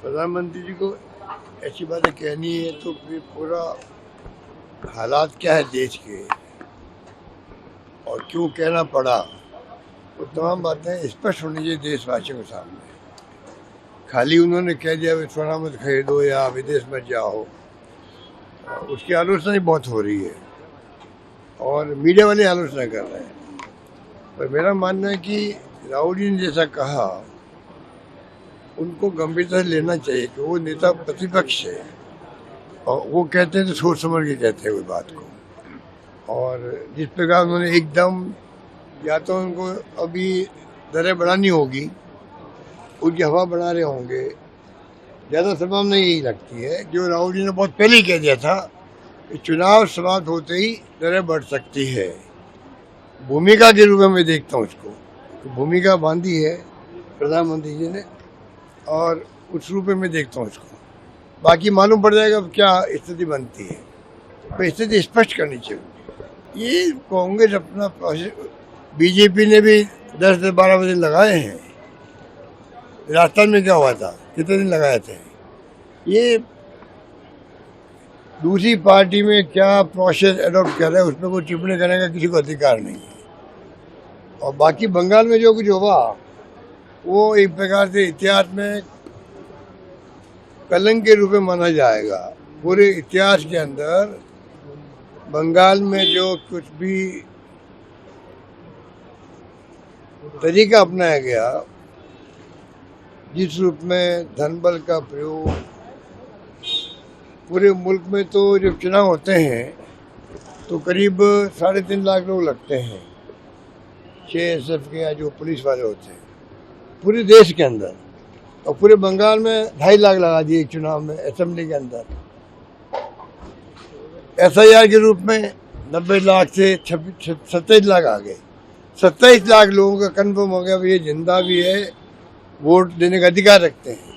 प्रधानमंत्री जी को ऐसी बातें कहनी है तो फिर पूरा हालात क्या है देश के और क्यों कहना पड़ा, वो तमाम बातें स्पष्ट होनी चाहिए देशवासियों के सामने। खाली उन्होंने कह दिया सोना मत खरीदो या विदेश में जाओ, उसकी आलोचना ही बहुत हो रही है और मीडिया वाले आलोचना कर रहे हैं। पर मेरा मानना है कि राहुल जी ने जैसा कहा उनको गंभीरता से लेना चाहिए कि वो नेता प्रतिपक्ष है और वो कहते हैं तो सोच समझ के कहते हैं कोई बात को। और जिस प्रकार उन्होंने एकदम, या तो उनको अभी दरें बढ़ानी होगी, उनकी हवा बढ़ा रहे होंगे, ज़्यादा संभावना यही लगती है जो राहुल जी ने बहुत पहले ही कह दिया था कि चुनाव समाप्त होते ही दरें बढ़ सकती है। भूमिका के रूप में मैं देखता हूँ उसको, तो भूमिका बांधी है प्रधानमंत्री जी ने और उस रूप में मैं देखता हूँ उसको। बाकी मालूम पड़ जाएगा क्या स्थिति बनती है, तो स्थिति स्पष्ट करनी चाहिए। ये कांग्रेस अपना प्रोसेस, बीजेपी ने भी 10 से 12 दिन लगाए हैं। राजस्थान में क्या हुआ था, कितने दिन लगाए थे। ये दूसरी पार्टी में क्या प्रोसेस एडॉप्ट कर रहे हैं उसमें कोई टिप्पणी करने का किसी को अधिकार नहीं है। और बाकी बंगाल में जो कुछ हुआ वो एक प्रकार से इतिहास में कलंक के रूप में माना जाएगा। पूरे इतिहास के अंदर बंगाल में जो कुछ भी तरीका अपनाया गया, जिस रूप में धन बल का प्रयोग, पूरे मुल्क में तो जब चुनाव होते हैं तो करीब 3.5 लाख लोग लगते हैं, CSF के या जो पुलिस वाले होते हैं पूरे देश के अंदर। और पूरे बंगाल में 2.5 लाख लगा दिए चुनाव में, असेंबली के अंदर। SIR के रूप में 90 लाख से 27 लाख आ गए। 27 लाख लोगों का कन्फर्म हो गया ये जिंदा भी है, वोट देने का अधिकार रखते हैं।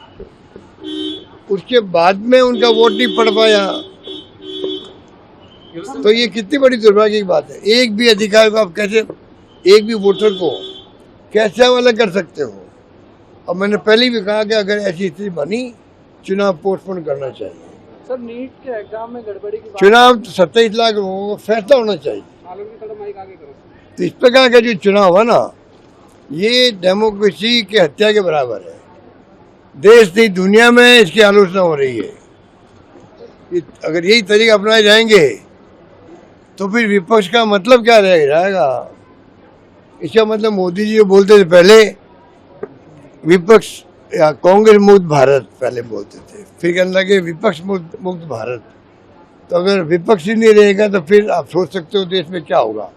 उसके बाद में उनका वोट नहीं पड़ पाया, तो ये कितनी बड़ी दुर्भाग्य की बात है। एक भी अधिकार को आप कैसे, एक भी वोटर को कैसे अलग कर सकते हो। और मैंने पहले भी कहा कि अगर ऐसी स्थिति बनी, चुनाव पोस्टपोन करना चाहिए। सर, नीट के एग्जाम में गड़बड़ी की बात, चुनाव 27 लाख लोगों को फैसला होना चाहिए। तो इस प्रकार का जो चुनाव है ना, ये डेमोक्रेसी की हत्या के बराबर है। देश नहीं दुनिया में इसकी आलोचना हो रही है। अगर यही तरीका अपनाए जाएंगे तो फिर विपक्ष का मतलब क्या रह जाएगा। इसका मतलब मोदी जी जो बोलते थे पहले, विपक्ष या कांग्रेस मुक्त भारत पहले बोलते थे, फिर कहने लगे विपक्ष मुक्त भारत। तो अगर विपक्ष ही नहीं रहेगा तो फिर आप सोच सकते हो देश में क्या होगा।